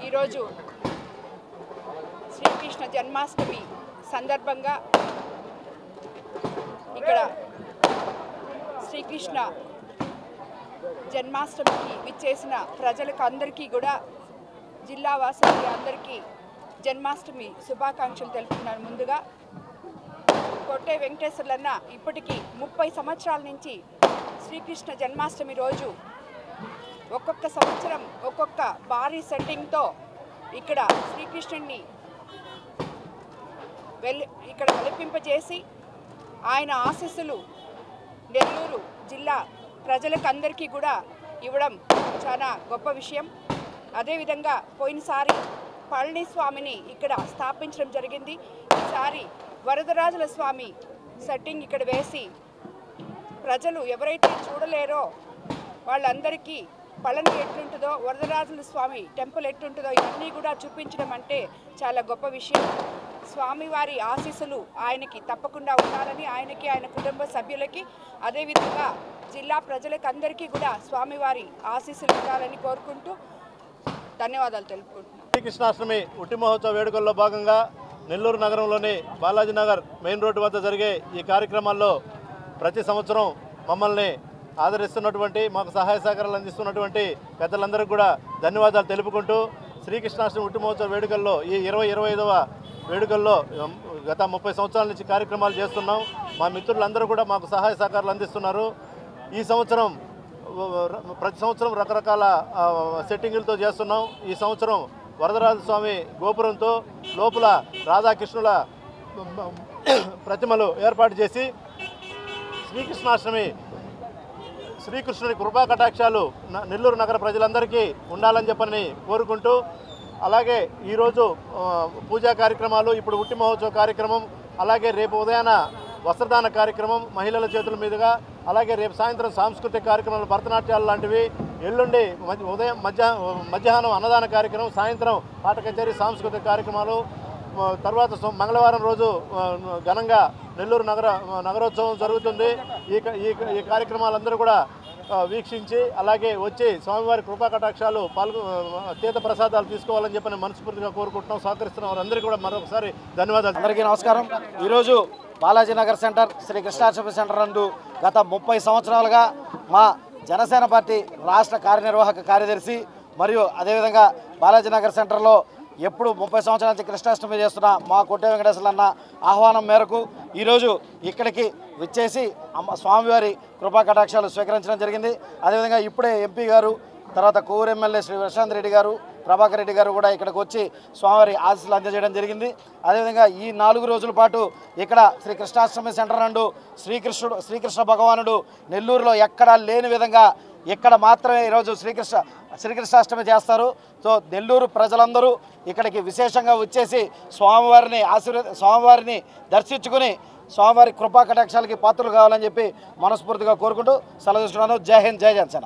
ఈరోజు శ్రీకృష్ణ జన్మాష్టమి సందర్భంగా ఇక్కడ శ్రీకృష్ణ జన్మాష్టమికి విచ్చేసిన ప్రజలకు అందరికీ కూడా జిల్లా వాసులకి అందరికీ జన్మాష్టమి శుభాకాంక్షలు తెలుపుతున్నాను. ముందుగా కోట్టే వెంకటేశ్వర్లన్న ఇప్పటికీ 30 సంవత్సరాల నుంచి శ్రీకృష్ణ జన్మాష్టమి రోజు ఒక్కొక్క సంవత్సరం ఒక్కొక్క భారీ సెట్టింగ్తో ఇక్కడ శ్రీకృష్ణుడిని ఇక్కడ వెలిపింపజేసి ఆయన ఆశీస్సులు నెల్లూరు జిల్లా ప్రజలకు అందరికీ కూడా ఇవ్వడం చాలా గొప్ప విషయం. అదేవిధంగా పోయినసారి పళనిస్వామిని ఇక్కడ స్థాపించడం జరిగింది. ఈసారి వరదరాజుల స్వామి సెట్టింగ్ ఇక్కడ వేసి ప్రజలు ఎవరైతే చూడలేరో వాళ్ళందరికీ పళని ఎట్లుంటుందో, వరదరాజుల స్వామి టెంపుల్ ఎట్లుంటుందో ఇవన్నీ కూడా చూపించడం అంటే చాలా గొప్ప విషయం. స్వామివారి ఆశీస్సులు ఆయనకి తప్పకుండా ఉండాలని, ఆయనకి ఆయన కుటుంబ సభ్యులకి అదేవిధంగా జిల్లా ప్రజలకు అందరికీ కూడా స్వామివారి ఆశీస్సులు ఉండాలని కోరుకుంటూ ధన్యవాదాలు తెలుపుకుంటున్నాను. శ్రీకృష్ణాష్టమి ఉట్టి మహోత్సవ వేడుకల్లో భాగంగా నెల్లూరు నగరంలోని బాలాజీ నగర్ మెయిన్ రోడ్డు వద్ద జరిగే ఈ కార్యక్రమాల్లో ప్రతి సంవత్సరం మమ్మల్ని ఆదరిస్తున్నటువంటి, మాకు సహాయ సహకారాలు అందిస్తున్నటువంటి పెద్దలందరికీ కూడా ధన్యవాదాలు తెలుపుకుంటూ శ్రీకృష్ణాష్టమి ఉట్టి మహోత్సవ వేడుకల్లో ఈ 25వ వేడుకల్లో గత 30 సంవత్సరాల నుంచి కార్యక్రమాలు చేస్తున్నాం. మా మిత్రులందరూ కూడా మాకు సహాయ సహకారాలు అందిస్తున్నారు. ఈ సంవత్సరం ప్రతి సంవత్సరం రకరకాల సెట్టింగులతో చేస్తున్నాం. ఈ సంవత్సరం వరదరాజ స్వామి గోపురంతో లోపల రాధాకృష్ణుల ప్రతిమలు ఏర్పాటు చేసి శ్రీకృష్ణుడి కృపా కటాక్షాలు నెల్లూరు నగర ప్రజలందరికీ ఉండాలని చెప్పని కోరుకుంటూ, అలాగే ఈరోజు పూజా కార్యక్రమాలు, ఇప్పుడు ఉట్టి మహోత్సవ కార్యక్రమం, అలాగే రేపు ఉదయాన వస్త్రదాన కార్యక్రమం మహిళల చేతుల మీదుగా, అలాగే రేపు సాయంత్రం సాంస్కృతిక కార్యక్రమాలు, భరతనాట్యాలు లాంటివి, ఎల్లుండి ఉదయం మధ్యాహ్నం అన్నదాన కార్యక్రమం, సాయంత్రం పాట కచేరీ, సాంస్కృతిక కార్యక్రమాలు, తర్వాత మంగళవారం రోజు ఘనంగా నెల్లూరు నగరోత్సవం జరుగుతుంది. ఈ కార్యక్రమాలందరూ కూడా వీక్షించి అలాగే వచ్చి స్వామివారి కృపా కటాక్షాలు తీర్థ ప్రసాదాలు తీసుకోవాలని చెప్పని మనస్ఫూర్తిగా కోరుకుంటున్నాం. సహకరిస్తున్న వారందరికీ కూడా మరొకసారి ధన్యవాదాలు. అందరికీ నమస్కారం. ఈరోజు బాలాజీ నగర్ సెంటర్ శ్రీ కృష్ణాష్టమి సెంటర్ నందు గత 30 సంవత్సరాలుగా మా జనసేన పార్టీ రాష్ట్ర కార్యనిర్వాహక కార్యదర్శి మరియు అదేవిధంగా బాలాజీ నగర్ సెంటర్లో ఎప్పుడు 30 సంవత్సరాల నుంచి కృష్ణాష్టమి చేస్తున్న మా కోట్టే వెంకటేశ్వర్లు అన్న ఆహ్వానం మేరకు ఈరోజు ఇక్కడికి విచ్చేసి స్వామివారి కృపా కటాక్షాలు స్వీకరించడం జరిగింది. అదేవిధంగా ఇప్పుడే ఎంపీ గారు, తర్వాత కోవూరు ఎమ్మెల్యే శ్రీ ప్రశాంత్ రెడ్డి గారు, ప్రభాకర్ రెడ్డి గారు కూడా ఇక్కడికి వచ్చి స్వామివారి ఆశీస్సులు అందజేయడం జరిగింది. అదేవిధంగా ఈ 4 రోజుల పాటు ఇక్కడ శ్రీ కృష్ణాష్టమి సెంటర్ నందు శ్రీకృష్ణ భగవానుడు నెల్లూరులో ఎక్కడా లేని విధంగా ఇక్కడ మాత్రమే ఈరోజు శ్రీకృష్ణాష్టమి చేస్తారు. సో నెల్లూరు ప్రజలందరూ ఇక్కడికి విశేషంగా వచ్చేసి స్వామివారిని దర్శించుకుని స్వామివారి కృపా కటాక్షాలకి పాత్రలు కావాలని చెప్పి మనస్ఫూర్తిగా కోరుకుంటూ సెలవు తీసుకున్నాను. జై హింద్, జై జనసేన.